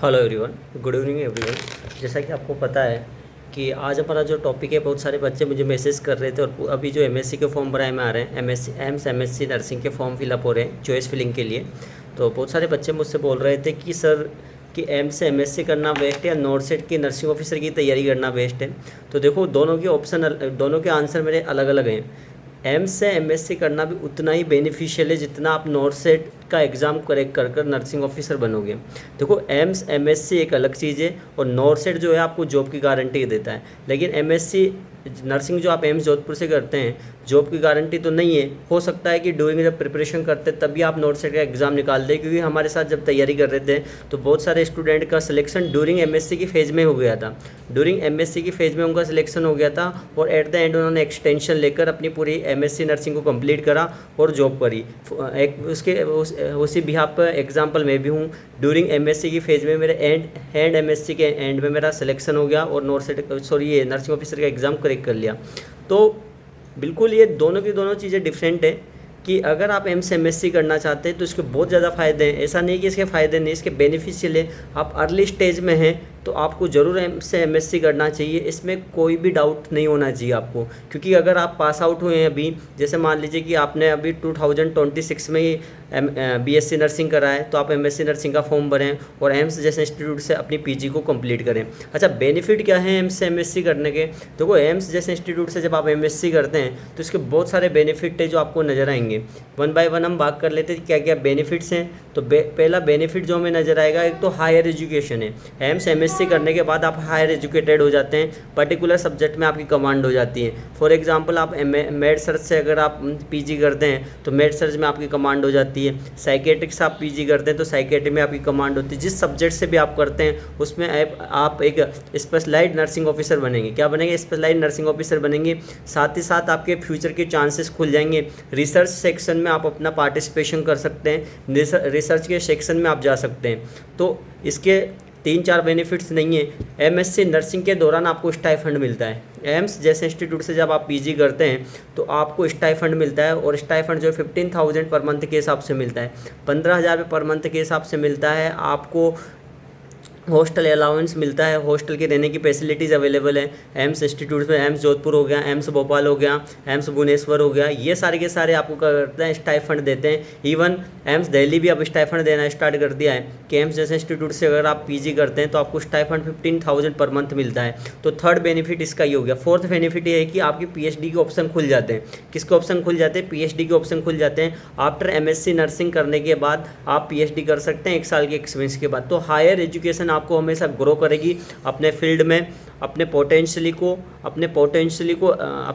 Hello everyone, good evening everyone. जैसा कि आपको पता है कि आज हमारा जो टॉपिक है, बहुत सारे बच्चे मुझे मैसेज कर रहे थे और अभी जो एमएससी के फॉर्म भराए में आ रहे हैं, एमएससी नर्सिंग के फॉर्म फिलअप हो रहे हैं चॉइस फिलिंग के लिए। तो बहुत सारे बच्चे मुझसे बोल रहे थे कि सर कि एम से एमएससी करना बेस्ट है या नॉर्थ सेट की नर्सिंग ऑफिसर की तैयारी करना बेस्ट है। तो देखो, दोनों के आंसर मेरे अलग अलग हैं। एम से एमएससी करना भी उतना ही बेनिफिशियल है जितना आप नॉर्थ सेट का एग्ज़ाम करेक्ट कर नर्सिंग ऑफिसर बनोगे। देखो, एम्स एमएससी एक अलग चीज़ है और नॉर्थ सेट जो है आपको जॉब की गारंटी देता है, लेकिन एमएससी नर्सिंग जो आप एम्स जोधपुर से करते हैं जॉब की गारंटी तो नहीं है। हो सकता है कि डूइंग जब प्रिपरेशन करते तभी आप नॉर्थ सेट का एग्ज़ाम निकाल दें, क्योंकि हमारे साथ जब तैयारी कर रहे थे तो बहुत सारे स्टूडेंट का सिलेक्शन ड्यूरिंग एमएससी की फेज़ में हो गया था। ड्यूरिंग एमएससी की फेज़ में उनका सिलेक्शन हो गया था और एट द एंड उन्होंने एक्सटेंशन लेकर अपनी पूरी एमएससी नर्सिंग को कंप्लीट करा और जॉब करी। उसी बिहाफ पर एग्जाम्पल मैं भी हूँ। ड्यूरिंग एमएससी की फेज़ में मेरे एंड एमएससी के एंड में मेरा सिलेक्शन हो गया और ये नर्सिंग ऑफिसर का एग्ज़ाम करेक्ट कर लिया। तो बिल्कुल ये दोनों की दोनों चीज़ें डिफरेंट है कि अगर आप एम से एमएससी करना चाहते हैं तो इसके बहुत ज़्यादा फ़ायदे हैं। ऐसा नहीं कि इसके फ़ायदे नहीं, इसके बेनिफिशियल है। आप अर्ली स्टेज में हैं तो आपको ज़रूर एम से एमएससी करना चाहिए, इसमें कोई भी डाउट नहीं होना चाहिए आपको। क्योंकि अगर आप पास आउट हुए हैं अभी, जैसे मान लीजिए कि आपने अभी 2026 में ही बीएससी नर्सिंग करा है, तो आप एमएससी नर्सिंग का फॉर्म भरें और एम्स जैसे इंस्टीट्यूट से अपनी पीजी को कंप्लीट करें। अच्छा, बेनिफिट क्या है एम्स से एमएससी करने के? देखो, एम्स जैसे इंस्टीट्यूट से जब आप एमएससी करते हैं तो इसके बहुत सारे बेनिफिट है जो आपको नज़र आएंगे। वन बाय वन हम बात कर लेते हैं क्या क्या बेनिफिट्स हैं। तो पहला बेनिफिट जो हमें नज़र आएगा, एक तो हायर एजुकेशन है। एम्स एमएससी करने के बाद आप हायर एजुकेटेड हो जाते हैं, पर्टिकुलर सब्जेक्ट में आपकी कमांड हो जाती है। फॉर एग्जांपल, आप मेड सर्च से अगर आप पीजी करते हैं तो मेड सर्च में आपकी कमांड हो जाती है। साइकेट्रिक से आप पीजी करते हैं तो साइकेट्रिक में आपकी कमांड होती है। जिस सब्जेक्ट से भी आप करते हैं उसमें आप एक स्पेशलाइज्ड नर्सिंग ऑफिसर बनेंगे। क्या बनेंगे? स्पेशलाइज्ड नर्सिंग ऑफिसर बनेंगे। साथ ही साथ आपके फ्यूचर के चांसेस खुल जाएंगे। रिसर्च सेक्शन में आप अपना पार्टिसिपेशन कर सकते हैं, रिसर्च के सेक्शन में आप जा सकते हैं। तो इसके 3-4 बेनिफिट्स नहीं है। एमएससी नर्सिंग के दौरान आपको स्टाइफंड मिलता है। एम्स जैसे इंस्टीट्यूट से जब आप पीजी करते हैं तो आपको स्टाइफंड मिलता है और स्टाइफंड जो 15,000 पर मंथ के हिसाब से मिलता है, 15,000 पर मंथ के हिसाब से मिलता है। आपको हॉस्टल अलाउंस मिलता है, हॉस्टल के रहने की फैसिलिटीज़ अवेलेबल है एम्स इंस्टीट्यूट में। एम्स जोधपुर हो गया, एम्स भोपाल हो गया, एम्स भुवनेश्वर हो गया, ये सारे के सारे आपको करते हैं स्टाइफंड देते हैं। इवन एम्स दिल्ली भी अब स्टाइफंड देना स्टार्ट कर दिया है कि एम्स जैसे इंस्टीट्यूट से अगर आप पीजी करते हैं तो आपको स्टाइफंड 15,000 पर मंथ मिलता है। तो थर्ड बेनिफिट इसका ही हो गया। फोर्थ बेनिफिट ये है कि आपकी पीएचडी के ऑप्शन खुल जाते हैं। किसके ऑप्शन खुल जाते हैं? पीएचडी के ऑप्शन खुल जाते हैं। आफ्टर एमएससी नर्सिंग करने के बाद आप पीएचडी कर सकते हैं 1 साल के एक्सपीरियंस के बाद। तो हायर एजुकेशन आपको हमेशा ग्रो करेगी अपने फील्ड में, अपने पोटेंशियली को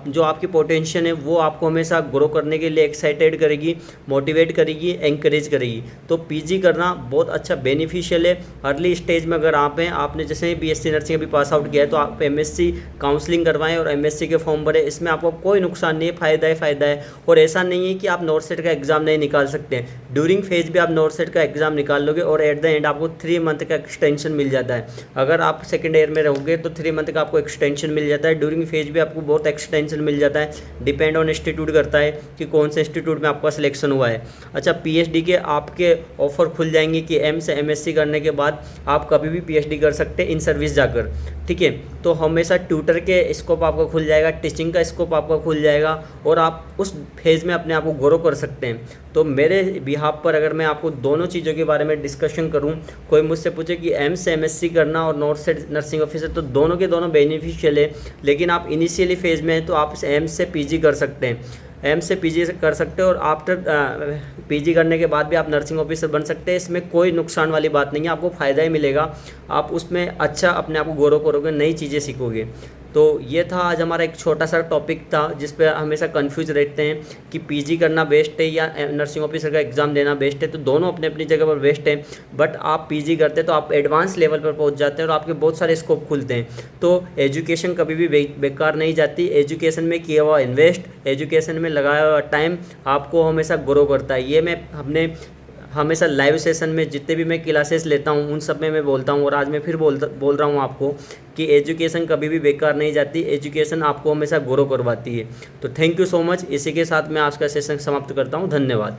जो आपकी पोटेंशियल है वो आपको हमेशा ग्रो करने के लिए एक्साइटेड करेगी, मोटिवेट करेगी, एंकरेज करेगी। तो पीजी करना बहुत अच्छा बेनिफिशियल है। अर्ली स्टेज में अगर आप हैं, आपने जैसे बीएससी नर्सिंग अभी पास आउट किया है तो आप एमएससी काउंसलिंग करवाएं और एमएससी के फॉर्म भरें। इसमें आपको कोई नुकसान नहीं है, फ़ायदा है। और ऐसा नहीं है कि आप नॉर्थ सेट का एग्ज़ाम नहीं निकाल सकते हैं। ड्यूरिंग फेज भी आप नॉर्थ सेट का एग्ज़ाम निकाल लोगे और एट द एंड आपको 3 मंथ का एक्सटेंशन मिल जाता है। अगर आप सेकेंड ईयर में रहोगे तो 3 मंथ का आपको एक्सटेंशन मिल जाता है। ड्यूरिंग फेज भी आपको बहुत एक्सटेंशन मिल जाता है। डिपेंड ऑन इंस्टीट्यूट करता है कि कौन से इंस्टीट्यूट में आपका सिलेक्शन हुआ है। अच्छा, पीएचडी के आपके ऑफर खुल जाएंगे कि एम से एमएससी करने के बाद आप कभी भी पीएचडी कर सकते हैं इन सर्विस जाकर। ठीक है, तो हमेशा ट्यूटर के स्कोप आपका खुल जाएगा, टीचिंग का स्कोप आपका खुल जाएगा और आप उस फेज़ में अपने आप को ग्रो कर सकते हैं। तो मेरे बिहाफ पर अगर मैं आपको दोनों चीज़ों के बारे में डिस्कशन करूं, कोई मुझसे पूछे कि एम से एमएससी करना और नॉर्थ सेट नर्सिंग ऑफिसर, तो दोनों के दोनों बेनिफिशियल है। लेकिन आप इनिशियली फेज़ में हैं तो आप एम से पीजी कर सकते हैं, एम से पीजी कर सकते हो और आफ्टर पीजी करने के बाद भी आप नर्सिंग ऑफिसर बन सकते हैं। इसमें कोई नुकसान वाली बात नहीं है, आपको फ़ायदा ही मिलेगा। आप उसमें अच्छा अपने आप को ग्रो करोगे, नई चीज़ें सीखोगे। तो ये था आज हमारा एक छोटा सा टॉपिक था जिस पे हमेशा कंफ्यूज रहते हैं कि पीजी करना बेस्ट है या नर्सिंग ऑफिसर का एग्ज़ाम देना बेस्ट है। तो दोनों अपने अपनी जगह पर बेस्ट है, बट आप पीजी करते हैं तो आप एडवांस लेवल पर पहुंच जाते हैं और आपके बहुत सारे स्कोप खुलते हैं। तो एजुकेशन कभी भी बेकार नहीं जाती। एजुकेशन में किया हुआ इन्वेस्ट, एजुकेशन में लगाया हुआ टाइम आपको हमेशा ग्रो करता है। ये मैं अपने हमेशा लाइव सेशन में जितने भी मैं क्लासेस लेता हूँ उन सब में मैं बोलता हूँ और आज मैं फिर बोल रहा हूँ आपको कि एजुकेशन कभी भी बेकार नहीं जाती। एजुकेशन आपको हमेशा ग्रो करवाती है। तो थैंक यू सो मच। इसी के साथ मैं आज का सेशन समाप्त करता हूँ। धन्यवाद।